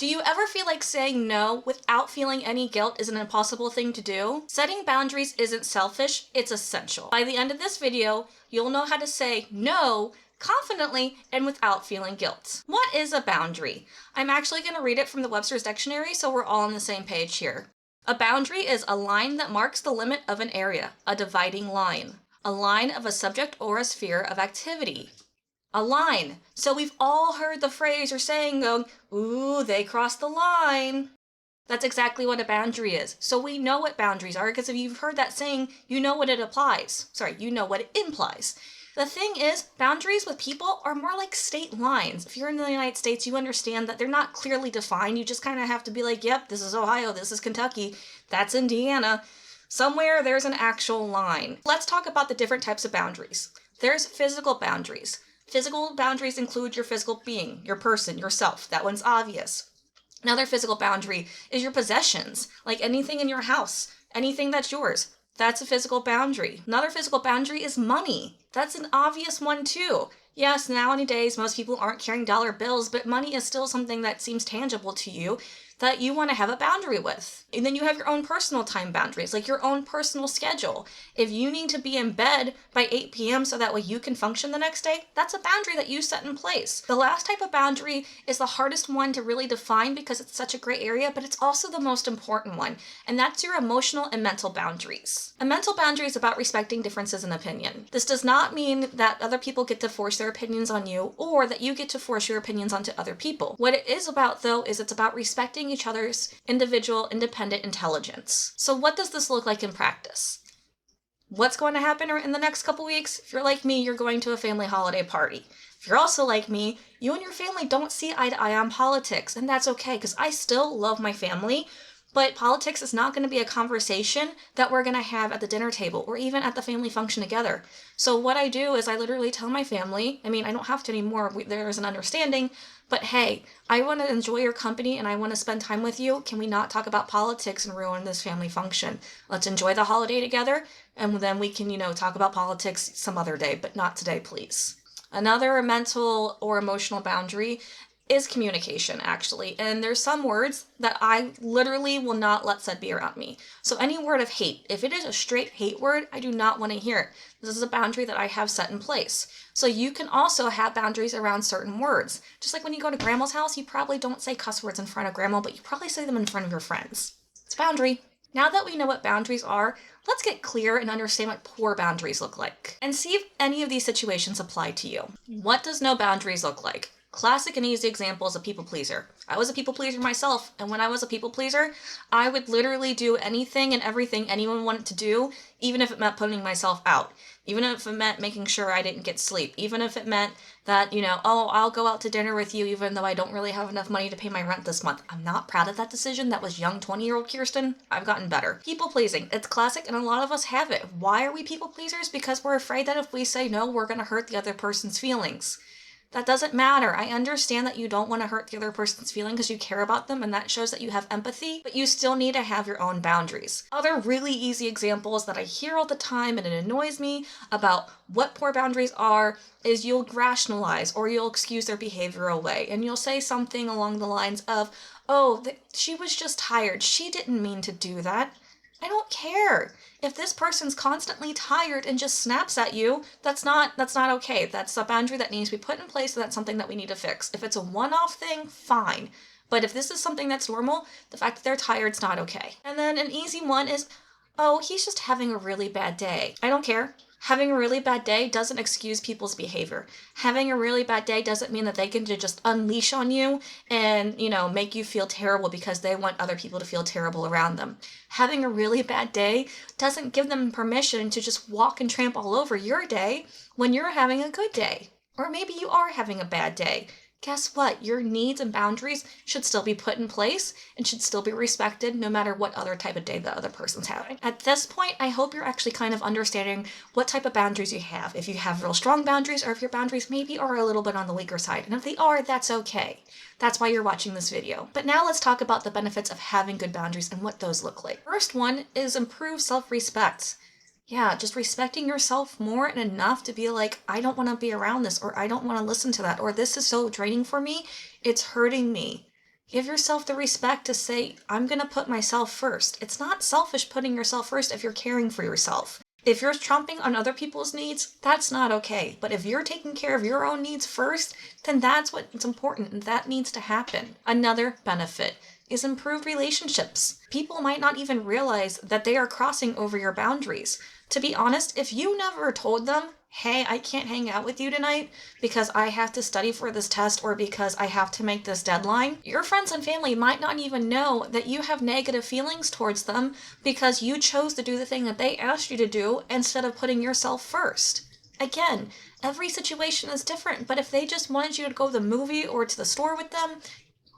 Do you ever feel like saying no without feeling any guilt is an impossible thing to do? Setting boundaries isn't selfish, it's essential. By the end of this video, you'll know how to say no confidently and without feeling guilt. What is a boundary? I'm actually going to read it from the Webster's Dictionary so we're all on the same page here. A boundary is a line that marks the limit of an area, a dividing line. A line of a subject or a sphere of activity. A line. So we've all heard the phrase or saying going, ooh, they crossed the line. That's exactly what a boundary is. So we know what boundaries are because if you've heard that saying, you know what it applies. Sorry, you know what it implies. The thing is, boundaries with people are more like state lines. If you're in the United States, you understand that they're not clearly defined. You just kind of have to be like, yep, this is Ohio, this is Kentucky, that's Indiana. Somewhere there's an actual line. Let's talk about the different types of boundaries. There's physical boundaries. Physical boundaries include your physical being, your person, yourself. That one's obvious. Another physical boundary is your possessions, like anything in your house, anything that's yours. That's a physical boundary. Another physical boundary is money. That's an obvious one too. Yes, nowadays most people aren't carrying dollar bills, but money is still something that seems tangible to you that you want to have a boundary with. And then you have your own personal time boundaries, like your own personal schedule. If you need to be in bed by 8 p.m. so that way you can function the next day, that's a boundary that you set in place. The last type of boundary is the hardest one to really define because it's such a gray area, but it's also the most important one, and that's your emotional and mental boundaries. A mental boundary is about respecting differences in opinion. This does not mean that other people get to force their opinions on you or that you get to force your opinions onto other people. What it is about, though, is it's about respecting each other's individual, independent intelligence. So what does this look like in practice? What's going to happen in the next couple weeks? If you're like me, you're going to a family holiday party. If you're also like me, you and your family don't see eye to eye on politics, and that's okay because I still love my family. But politics is not going to be a conversation that we're going to have at the dinner table or even at the family function together. So what I do is I literally tell my family, I mean, I don't have to anymore, there's an understanding, but hey, I want to enjoy your company and I want to spend time with you. Can we not talk about politics and ruin this family function? Let's enjoy the holiday together and then we can, talk about politics some other day, but not today, please. Another mental or emotional boundary is communication, actually. And there's some words that I literally will not let said be around me. So any word of hate, if it is a straight hate word, I do not want to hear it. This is a boundary that I have set in place. So you can also have boundaries around certain words. Just like when you go to grandma's house, you probably don't say cuss words in front of grandma, but you probably say them in front of your friends. It's a boundary. Now that we know what boundaries are, let's get clear and understand what poor boundaries look like. And see if any of these situations apply to you. What does no boundaries look like? Classic and easy example is a people pleaser. I was a people pleaser myself, and when I was a people pleaser, I would literally do anything and everything anyone wanted to do, even if it meant putting myself out, even if it meant making sure I didn't get sleep, even if it meant that, I'll go out to dinner with you even though I don't really have enough money to pay my rent this month. I'm not proud of that decision. That was young 20-year-old Kirsten. I've gotten better. People pleasing. It's classic and a lot of us have it. Why are we people pleasers? Because we're afraid that if we say no, we're going to hurt the other person's feelings. That doesn't matter. I understand that you don't want to hurt the other person's feeling because you care about them and that shows that you have empathy, but you still need to have your own boundaries. Other really easy examples that I hear all the time and it annoys me about what poor boundaries are is you'll rationalize or you'll excuse their behavior away and you'll say something along the lines of, she was just tired. She didn't mean to do that. I don't care. If this person's constantly tired and just snaps at you, that's not okay. That's a boundary that needs to be put in place and that's something that we need to fix. If it's a one-off thing, fine. But if this is something that's normal, the fact that they're tired is not okay. And then an easy one is, he's just having a really bad day. I don't care. Having a really bad day doesn't excuse people's behavior. Having a really bad day doesn't mean that they can just unleash on you and, make you feel terrible because they want other people to feel terrible around them. Having a really bad day doesn't give them permission to just walk and tramp all over your day when you're having a good day. Or maybe you are having a bad day. Guess what? Your needs and boundaries should still be put in place and should still be respected no matter what other type of day the other person's having. At this point, I hope you're actually kind of understanding what type of boundaries you have. If you have real strong boundaries or if your boundaries maybe are a little bit on the weaker side. And if they are, that's okay. That's why you're watching this video. But now let's talk about the benefits of having good boundaries and what those look like. First one is improved self-respect. Yeah, just respecting yourself more and enough to be like, I don't want to be around this, or I don't want to listen to that, or this is so draining for me, it's hurting me. Give yourself the respect to say, I'm going to put myself first. It's not selfish putting yourself first if you're caring for yourself. If you're trumping on other people's needs, that's not okay. But if you're taking care of your own needs first, then that's what's important and that needs to happen. Another benefit is improved relationships. People might not even realize that they are crossing over your boundaries. To be honest, if you never told them, hey, I can't hang out with you tonight because I have to study for this test or because I have to make this deadline, your friends and family might not even know that you have negative feelings towards them because you chose to do the thing that they asked you to do instead of putting yourself first. Again, every situation is different, but if they just wanted you to go to the movie or to the store with them,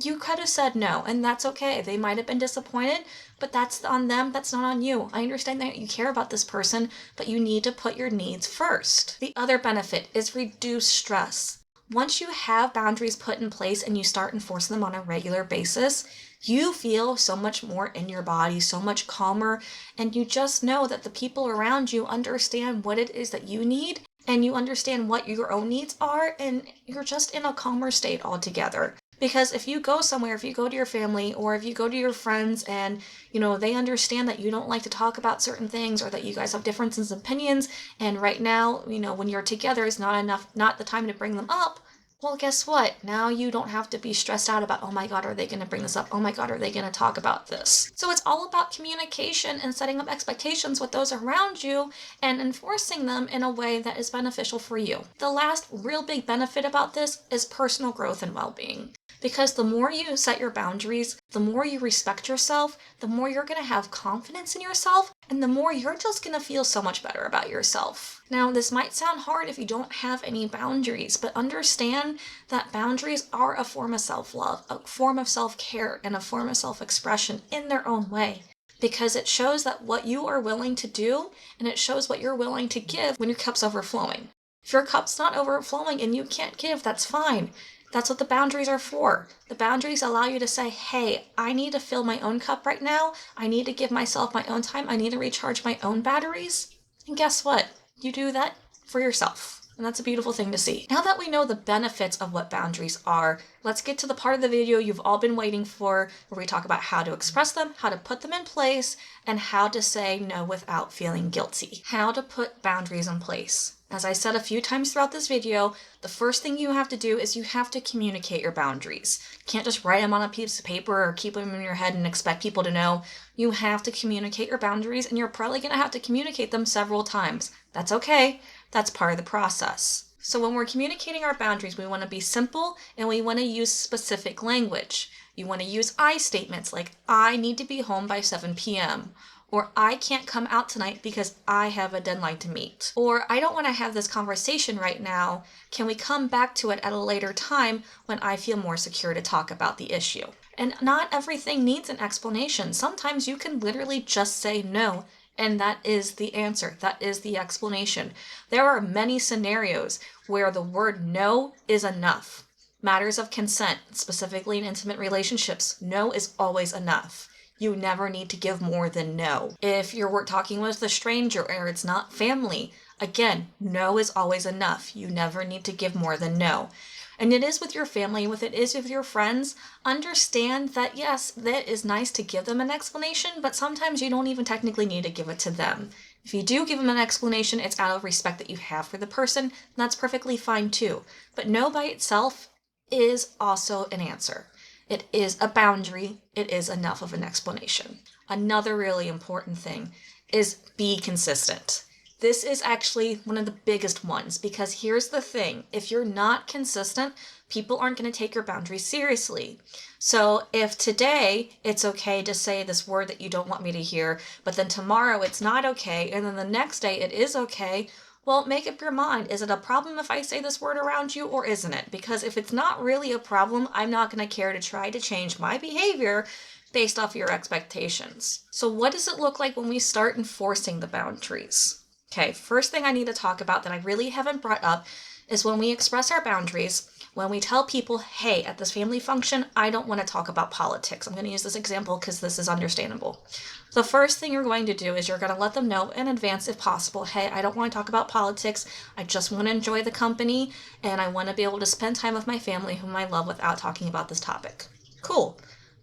you could have said no, and that's okay. They might have been disappointed, but that's on them, that's not on you. I understand that you care about this person, but you need to put your needs first. The other benefit is reduced stress. Once you have boundaries put in place and you start enforcing them on a regular basis, you feel so much more in your body, so much calmer, and you just know that the people around you understand what it is that you need, and you understand what your own needs are, and you're just in a calmer state altogether. Because if you go somewhere, if you go to your family or if you go to your friends and, they understand that you don't like to talk about certain things or that you guys have differences in opinions and right now, when you're together is not the time to bring them up, well, guess what? Now you don't have to be stressed out about, oh my God, are they going to bring this up? Oh my God, are they going to talk about this? So it's all about communication and setting up expectations with those around you and enforcing them in a way that is beneficial for you. The last real big benefit about this is personal growth and well-being. Because the more you set your boundaries, the more you respect yourself, the more you're going to have confidence in yourself, and the more you're just going to feel so much better about yourself. Now, this might sound hard if you don't have any boundaries, but understand that boundaries are a form of self-love, a form of self-care, and a form of self-expression in their own way. Because it shows that what you are willing to do, and it shows what you're willing to give when your cup's overflowing. If your cup's not overflowing and you can't give, that's fine. That's what the boundaries are for. The boundaries allow you to say, hey, I need to fill my own cup right now. I need to give myself my own time. I need to recharge my own batteries. And guess what? You do that for yourself. And that's a beautiful thing to see. Now that we know the benefits of what boundaries are, let's get to the part of the video you've all been waiting for, where we talk about how to express them, how to put them in place, and how to say no without feeling guilty. How to put boundaries in place. As I said a few times throughout this video, the first thing you have to do is you have to communicate your boundaries. You can't just write them on a piece of paper or keep them in your head and expect people to know. You have to communicate your boundaries, and you're probably going to have to communicate them several times. That's okay. That's part of the process. So when we're communicating our boundaries, we want to be simple and we want to use specific language. You want to use I statements like, I need to be home by 7 p.m. Or I can't come out tonight because I have a deadline to meet. Or I don't want to have this conversation right now. Can we come back to it at a later time when I feel more secure to talk about the issue? And not everything needs an explanation. Sometimes you can literally just say no, and that is the answer. That is the explanation. There are many scenarios where the word no is enough. Matters of consent, specifically in intimate relationships, no is always enough. You never need to give more than no. If you're talking with a stranger or it's not family, again, no is always enough. You never need to give more than no. And it is with your family, it is with your friends, understand that yes, that is nice to give them an explanation, but sometimes you don't even technically need to give it to them. If you do give them an explanation, it's out of respect that you have for the person, and that's perfectly fine too. But no by itself is also an answer. It is a boundary. It is enough of an explanation. Another really important thing is be consistent. This is actually one of the biggest ones because here's the thing. If you're not consistent, people aren't going to take your boundaries seriously. So if today it's okay to say this word that you don't want me to hear, but then tomorrow it's not okay, and then the next day it is okay, well, make up your mind. Is it a problem if I say this word around you or isn't it? Because if it's not really a problem, I'm not going to care to try to change my behavior based off your expectations. So what does it look like when we start enforcing the boundaries? Okay, first thing I need to talk about that I really haven't brought up is when we express our boundaries, when we tell people, hey, at this family function, I don't want to talk about politics. I'm going to use this example because this is understandable. The first thing you're going to do is you're going to let them know in advance if possible, hey, I don't want to talk about politics. I just want to enjoy the company and I want to be able to spend time with my family whom I love without talking about this topic. Cool.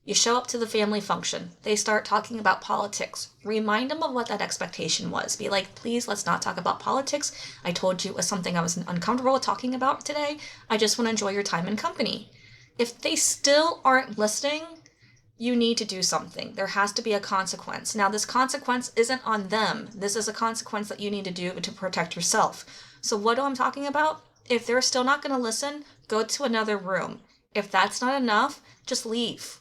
You show up to the family function. They start talking about politics. Remind them of what that expectation was. Be like, please, let's not talk about politics. I told you it was something I was uncomfortable with talking about today. I just want to enjoy your time and company. If they still aren't listening, you need to do something. There has to be a consequence. Now, this consequence isn't on them. This is a consequence that you need to do to protect yourself. So what am I talking about? If they're still not going to listen, go to another room. If that's not enough, just leave.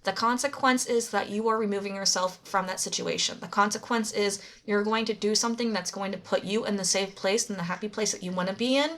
The consequence is that you are removing yourself from that situation. The consequence is you're going to do something that's going to put you in the safe place, in the happy place that you want to be in,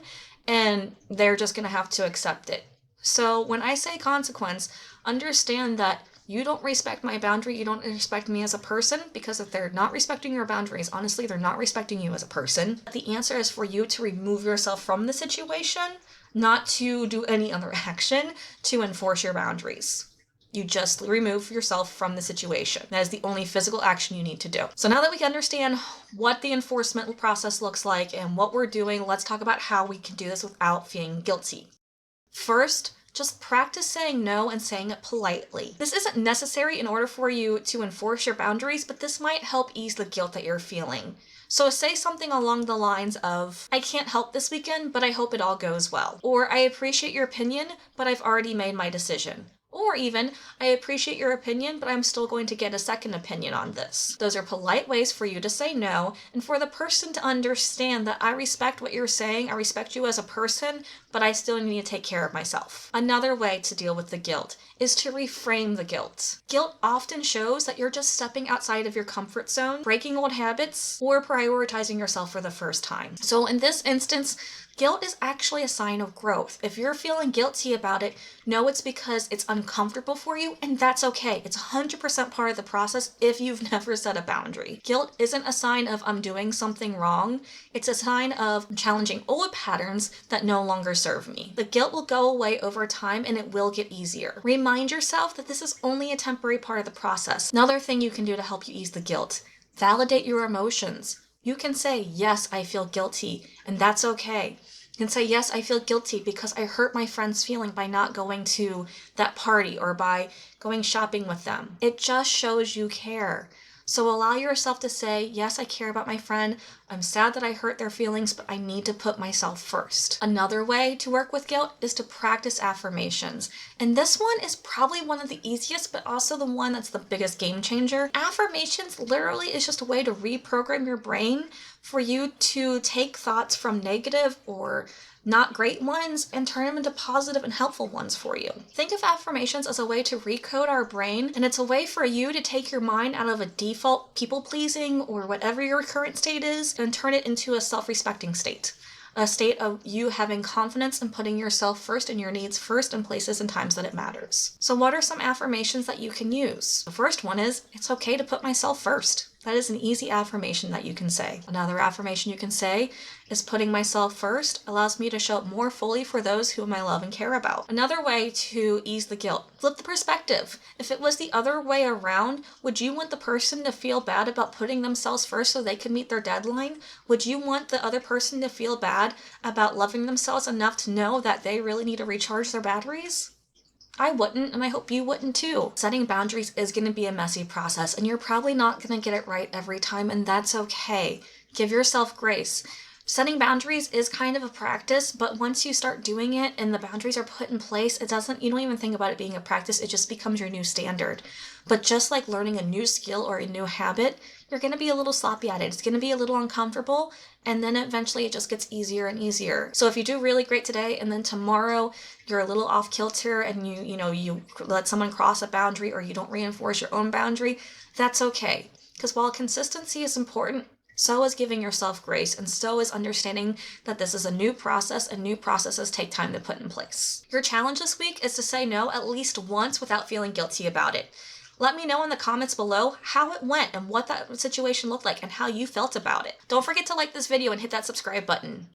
and they're just going to have to accept it. So when I say consequence, understand that you don't respect my boundary, you don't respect me as a person, because if they're not respecting your boundaries, honestly, they're not respecting you as a person. The answer is for you to remove yourself from the situation, not to do any other action to enforce your boundaries. You just remove yourself from the situation. That is the only physical action you need to do. So now that we understand what the enforcement process looks like and what we're doing, let's talk about how we can do this without feeling guilty. First, just practice saying no and saying it politely. This isn't necessary in order for you to enforce your boundaries, but this might help ease the guilt that you're feeling. So say something along the lines of, I can't help this weekend, but I hope it all goes well. Or I appreciate your opinion, but I've already made my decision. Or even, I appreciate your opinion, but I'm still going to get a second opinion on this. Those are polite ways for you to say no, and for the person to understand that I respect what you're saying, I respect you as a person, but I still need to take care of myself. Another way to deal with the guilt is to reframe the guilt. Guilt often shows that you're just stepping outside of your comfort zone, breaking old habits, or prioritizing yourself for the first time. So in this instance, guilt is actually a sign of growth. If you're feeling guilty about it, know it's because it's uncomfortable for you, and that's okay. It's 100% part of the process if you've never set a boundary. Guilt isn't a sign of I'm doing something wrong. It's a sign of challenging old patterns that no longer serve me. The guilt will go away over time and it will get easier. Remind yourself that this is only a temporary part of the process. Another thing you can do to help you ease the guilt, validate your emotions. You can say, yes, I feel guilty, and that's okay. You can say, yes, I feel guilty because I hurt my friend's feeling by not going to that party or by going shopping with them. It just shows you care. So allow yourself to say, yes, I care about my friend. I'm sad that I hurt their feelings, but I need to put myself first. Another way to work with guilt is to practice affirmations. And this one is probably one of the easiest, but also the one that's the biggest game changer. Affirmations literally is just a way to reprogram your brain for you to take thoughts from negative or not great ones and turn them into positive and helpful ones for you. Think of affirmations as a way to recode our brain, and it's a way for you to take your mind out of a default people-pleasing or whatever your current state is and turn it into a self-respecting state. A state of you having confidence and putting yourself first and your needs first in places and times that it matters. So what are some affirmations that you can use? The first one is, it's okay to put myself first. That is an easy affirmation that you can say. Another affirmation you can say is putting myself first allows me to show up more fully for those whom I love and care about. Another way to ease the guilt, flip the perspective. If it was the other way around, would you want the person to feel bad about putting themselves first so they could meet their deadline? Would you want the other person to feel bad about loving themselves enough to know that they really need to recharge their batteries? I wouldn't, and I hope you wouldn't too. Setting boundaries is going to be a messy process, and you're probably not going to get it right every time, and that's okay. Give yourself grace. Setting boundaries is kind of a practice, but once you start doing it and the boundaries are put in place, you don't even think about it being a practice, it just becomes your new standard. But just like learning a new skill or a new habit, you're going to be a little sloppy at it. It's going to be a little uncomfortable, and then eventually it just gets easier and easier. So if you do really great today and then tomorrow you're a little off kilter and you let someone cross a boundary or you don't reinforce your own boundary, that's okay. Because while consistency is important, so is giving yourself grace, and so is understanding that this is a new process and new processes take time to put in place. Your challenge this week is to say no at least once without feeling guilty about it. Let me know in the comments below how it went and what that situation looked like and how you felt about it. Don't forget to like this video and hit that subscribe button.